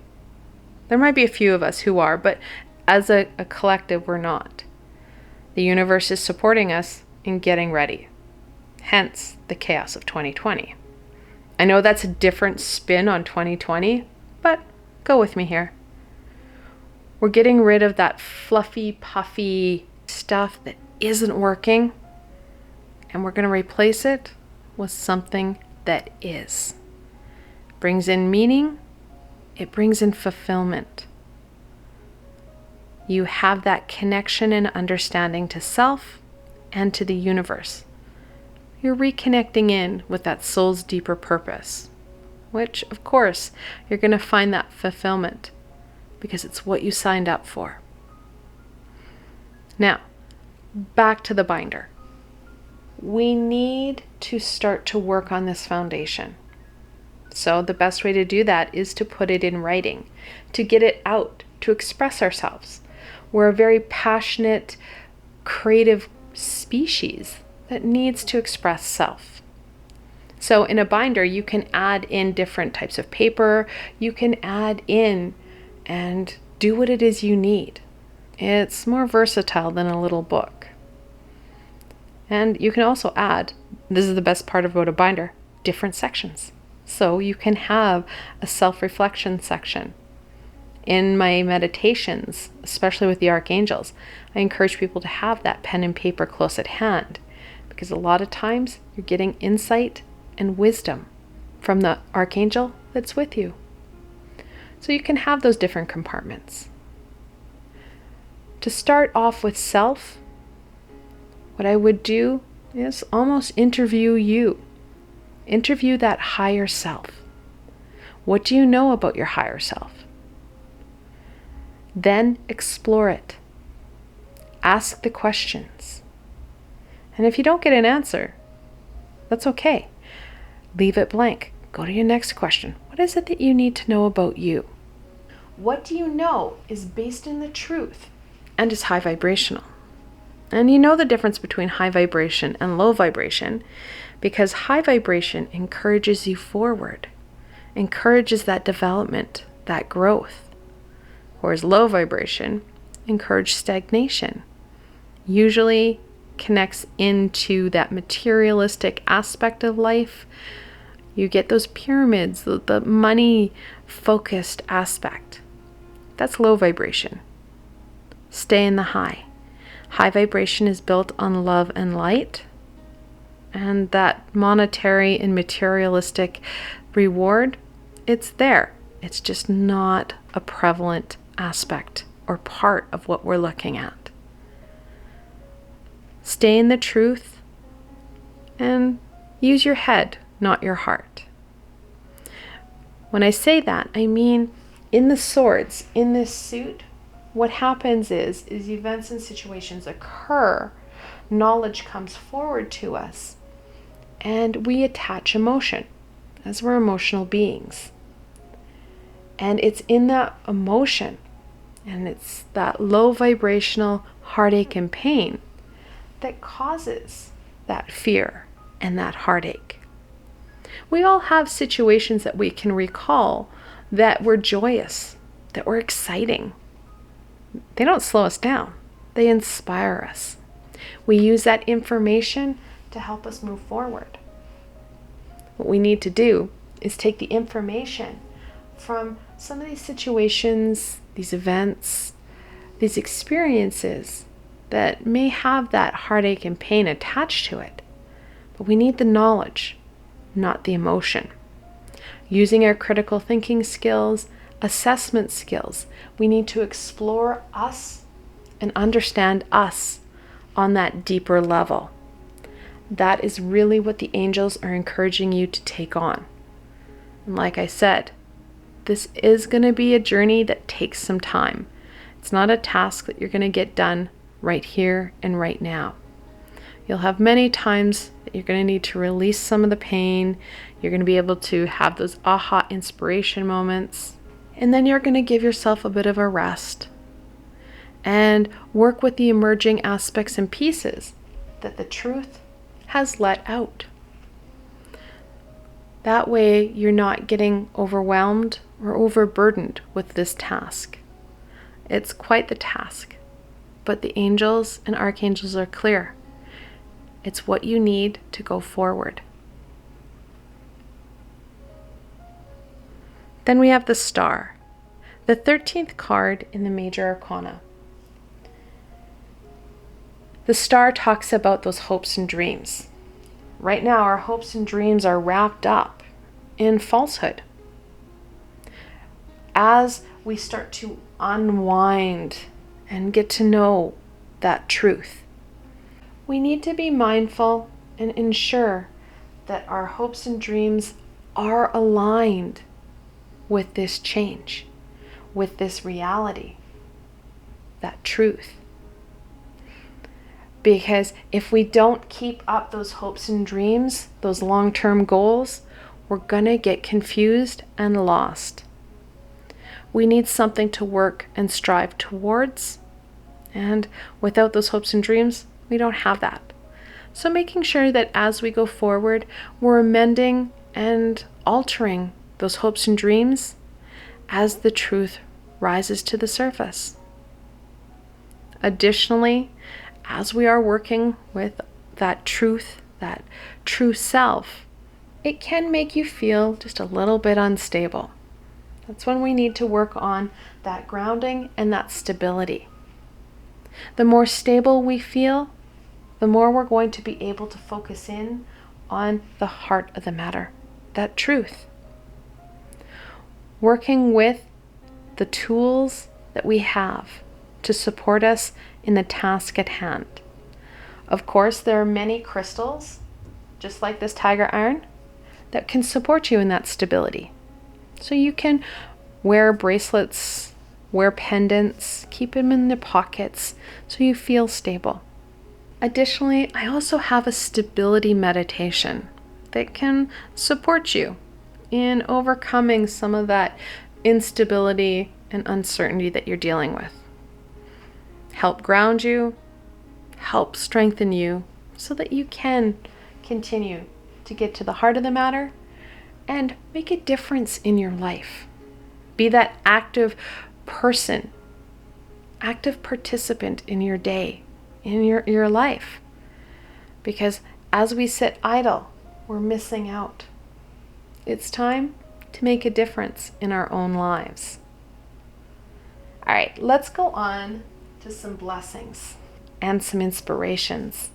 There might be a few of us who are, but as a collective, we're not. The universe is supporting us in getting ready. Hence, the chaos of 2020. I know that's a different spin on 2020, but go with me here. We're getting rid of that fluffy, puffy stuff that isn't working, and we're going to replace it with something that is. Brings in meaning, it brings in fulfillment. You have that connection and understanding to self and to the universe. You're reconnecting in with that soul's deeper purpose, which, of course, you're going to find that fulfillment because it's what you signed up for. Now, back to the binder. We need to start to work on this foundation. So the best way to do that is to put it in writing, to get it out, to express ourselves. We're a very passionate, creative species that needs to express self. So in a binder, you can add in different types of paper. You can add in and do what it is you need. It's more versatile than a little book. And you can also add, this is the best part about a binder, different sections. So you can have a self-reflection section. In my meditations, especially with the archangels, I encourage people to have that pen and paper close at hand, because a lot of times you're getting insight and wisdom from the archangel that's with you. So you can have those different compartments. To start off with self, what I would do is almost interview you. Interview that higher self. What do you know about your higher self? Then explore it. Ask the questions. And if you don't get an answer, that's okay. Leave it blank. Go to your next question. What is it that you need to know about you? What do you know is based in the truth and is high vibrational? And you know the difference between high vibration and low vibration, because high vibration encourages you forward, encourages that development, that growth. Whereas low vibration encourages stagnation, usually connects into that materialistic aspect of life. You get those pyramids, the money-focused aspect. That's low vibration. Stay in the high. High vibration is built on love and light, and that monetary and materialistic reward, it's there. It's just not a prevalent aspect or part of what we're looking at. Stay in the truth and use your head, not your heart. When I say that, I mean in the swords, in this suit, what happens is events and situations occur, knowledge comes forward to us, and we attach emotion, as we're emotional beings. And it's in that emotion, and it's that low vibrational heartache and pain that causes that fear and that heartache. We all have situations that we can recall that were joyous, that were exciting. They don't slow us down, they inspire us. We use that information to help us move forward. What we need to do is take the information from some of these situations, these events, these experiences that may have that heartache and pain attached to it. But we need the knowledge, not the emotion. Using our critical thinking skills, assessment skills, we need to explore us and understand us on that deeper level. That is really what the angels are encouraging you to take on. And like I said, this is going to be a journey that takes some time. It's not a task that you're going to get done right here and right now. You'll have many times that you're going to need to release some of the pain. You're going to be able to have those aha inspiration moments. And then you're going to give yourself a bit of a rest and work with the emerging aspects and pieces that the truth has let out. That way you're not getting overwhelmed or overburdened with this task. It's quite the task, but the angels and archangels are clear. It's what you need to go forward. Then we have the Star, the 13th card in the Major Arcana. The Star talks about those hopes and dreams. Right now, our hopes and dreams are wrapped up in falsehood. As we start to unwind and get to know that truth, we need to be mindful and ensure that our hopes and dreams are aligned with this change, with this reality, that truth. Because if we don't keep up those hopes and dreams, those long-term goals, we're going to get confused and lost. We need something to work and strive towards. And without those hopes and dreams, we don't have that. So making sure that as we go forward, we're amending and altering those hopes and dreams as the truth rises to the surface. Additionally, as we are working with that truth, that true self, it can make you feel just a little bit unstable. That's when we need to work on that grounding and that stability. The more stable we feel, the more we're going to be able to focus in on the heart of the matter, that truth. Working with the tools that we have to support us in the task at hand. Of course, there are many crystals, just like this tiger iron, that can support you in that stability. So you can wear bracelets, wear pendants, keep them in the pockets so you feel stable. Additionally, I also have a stability meditation that can support you in overcoming some of that instability and uncertainty that you're dealing with. Help ground you, help strengthen you so that you can continue to get to the heart of the matter and make a difference in your life. Be that active person, active participant in your day, in your life. Because as we sit idle, we're missing out. It's time to make a difference in our own lives. All right, let's go on to some blessings and some inspirations.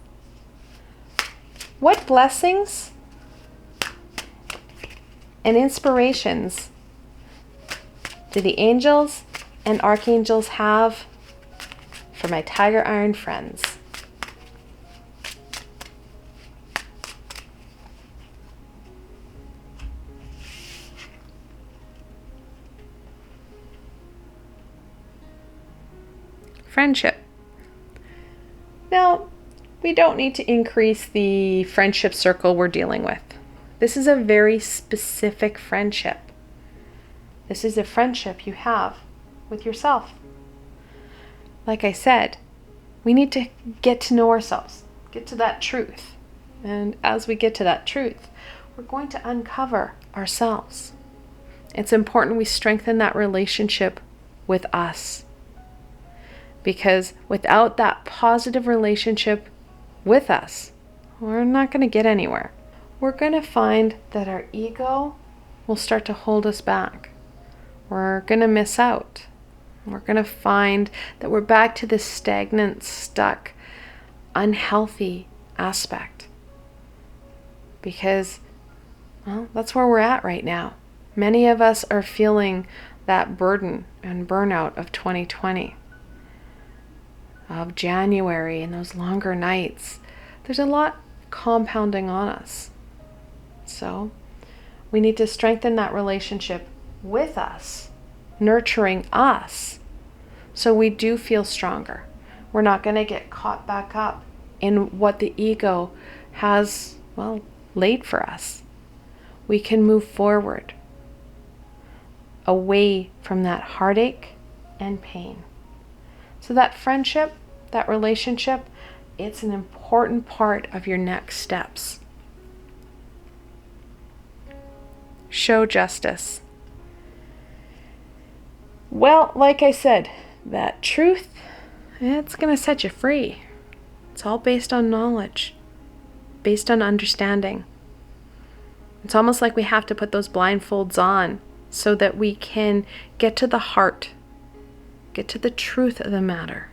What blessings and inspirations do the angels and archangels have for my tiger iron friends? friendship. Now, we don't need to increase the friendship circle we're dealing with. This is a very specific friendship. This is a friendship you have with yourself. Like I said, we need to get to know ourselves, get to that truth. And as we get to that truth, we're going to uncover ourselves. It's important we strengthen that relationship with us. Because without that positive relationship with us, we're not going to get anywhere. We're going to find that our ego will start to hold us back. We're going to miss out. We're going to find that we're back to this stagnant, stuck, unhealthy aspect. Because, well, that's where we're at right now. Many of us are feeling that burden and burnout of 2020, of January and those longer nights. There's a lot compounding on us. So we need to strengthen that relationship with us, nurturing us, so we do feel stronger. We're not going to get caught back up in what the ego has, well, laid for us. We can move forward away from that heartache and pain. So that friendship, that relationship, it's an important part of your next steps. Show justice. Well, like I said, that truth, it's going to set you free. It's all based on knowledge, based on understanding. It's almost like we have to put those blindfolds on so that we can get to the heart, get to the truth of the matter,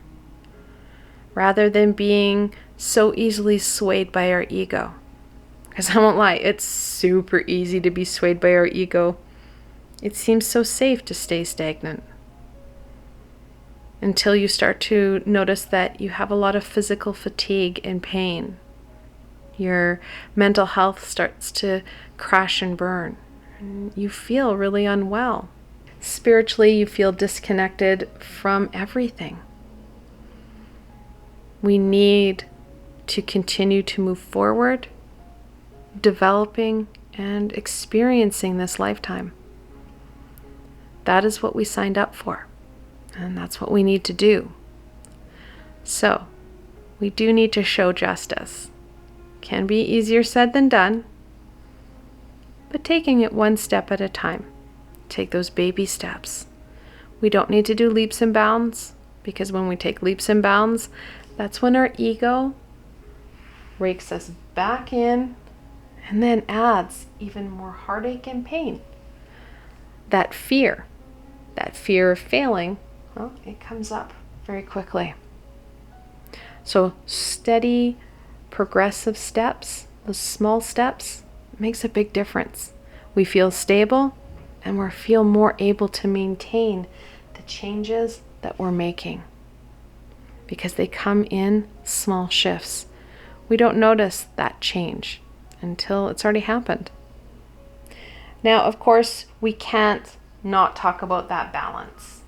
rather than being so easily swayed by our ego. Because I won't lie, it's super easy to be swayed by our ego. It seems so safe to stay stagnant until you start to notice that you have a lot of physical fatigue and pain. Your mental health starts to crash and burn. And you feel really unwell. Spiritually, you feel disconnected from everything. We need to continue to move forward, developing and experiencing this lifetime. That is what we signed up for, and that's what we need to do. So, we do need to show justice. Can be easier said than done, but taking it one step at a time. Take those baby steps. We don't need to do leaps and bounds, because when we take leaps and bounds, that's when our ego rakes us back in and then adds even more heartache and pain. That fear of failing, well, it comes up very quickly. So steady, progressive steps, those small steps, makes a big difference. We feel stable and we feel more able to maintain the changes that we're making because they come in small shifts. We don't notice that change until it's already happened. Now, of course, we can't not talk about that balance.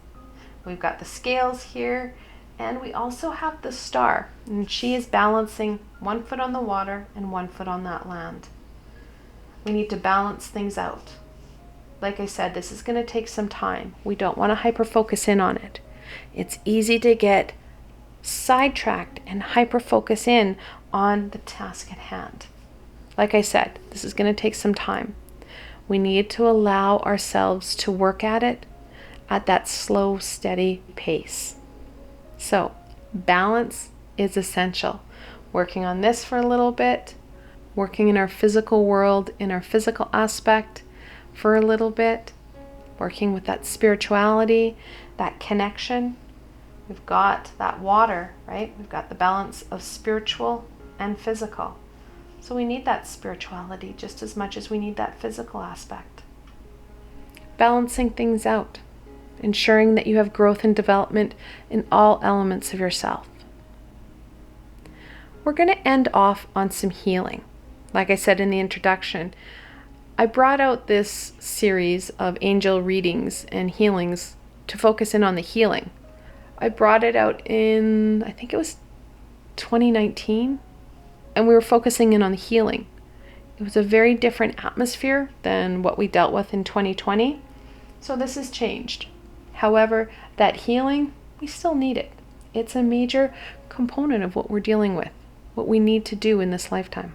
We've got the scales here, and we also have the star, and she is balancing 1 foot on the water and 1 foot on that land. We need to balance things out. Like I said, this is going to take some time. We don't want to hyper-focus in on it. It's easy to get sidetracked and hyper-focus in on the task at hand. Like I said, this is going to take some time. We need to allow ourselves to work at it at that slow, steady pace. So, balance is essential. Working on this for a little bit, working in our physical world, in our physical aspect for a little bit, working with that spirituality, that connection. We've got that water, right? We've got the balance of spiritual and physical. So we need that spirituality just as much as we need that physical aspect. Balancing things out, ensuring that you have growth and development in all elements of yourself. We're going to end off on some healing. Like I said in the introduction, I brought out this series of angel readings and healings to focus in on the healing I brought it out in, I think it was 2019, and we were focusing in on healing. It was a very different atmosphere than what we dealt with in 2020. So this has changed. However, that healing, we still need it. It's a major component of what we're dealing with, what we need to do in this lifetime.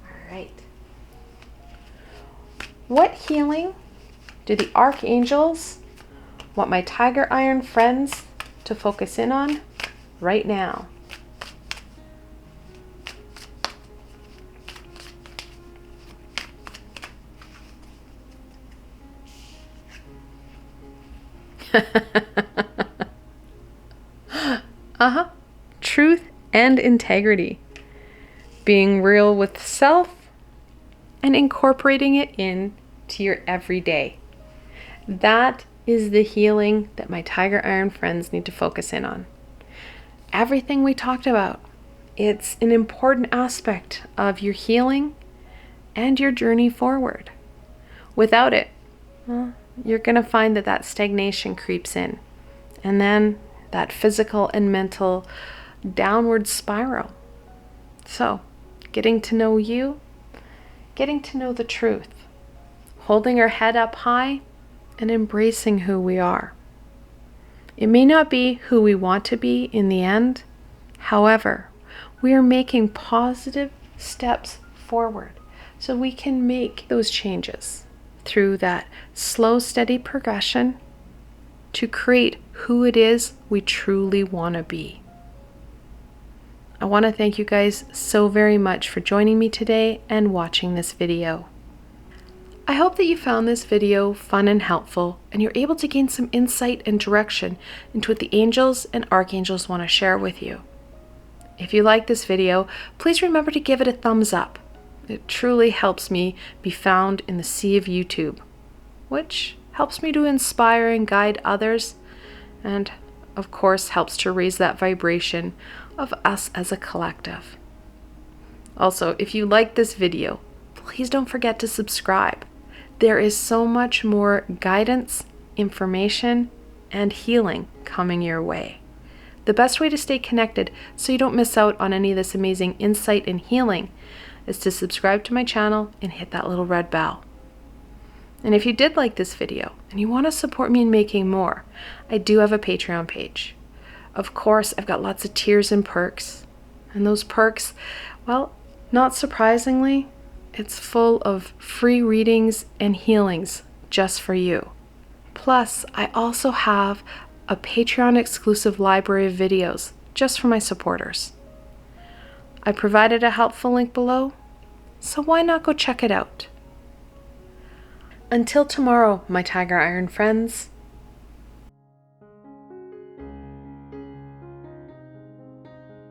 All right. What healing do the archangels want my tiger iron friends to focus in on right now? Truth and integrity. Being real with self and incorporating it into your everyday. That is the healing that my tiger iron friends need to focus in on. Everything we talked about, it's an important aspect of your healing and your journey forward. Without it, well, you're going to find that stagnation creeps in, and then that physical and mental downward spiral. So, getting to know you, getting to know the truth, holding our head up high, and embracing who we are. It may not be who we want to be in the end. However, we are making positive steps forward so we can make those changes through that slow, steady progression to create who it is we truly want to be. I want to thank you guys so very much for joining me today and watching this video. I hope that you found this video fun and helpful, and you're able to gain some insight and direction into what the angels and archangels want to share with you. If you like this video, please remember to give it a thumbs up. It truly helps me be found in the sea of YouTube, which helps me to inspire and guide others, and of course helps to raise that vibration of us as a collective. Also, if you like this video, please don't forget to subscribe. There is so much more guidance, information, and healing coming your way. The best way to stay connected so you don't miss out on any of this amazing insight and healing is to subscribe to my channel and hit that little red bell. And if you did like this video and you want to support me in making more, I do have a Patreon page. Of course, I've got lots of tiers and perks. And those perks, well, not surprisingly, it's full of free readings and healings just for you. Plus, I also have a Patreon exclusive library of videos just for my supporters. I provided a helpful link below, so why not go check it out? Until tomorrow, my tiger iron friends,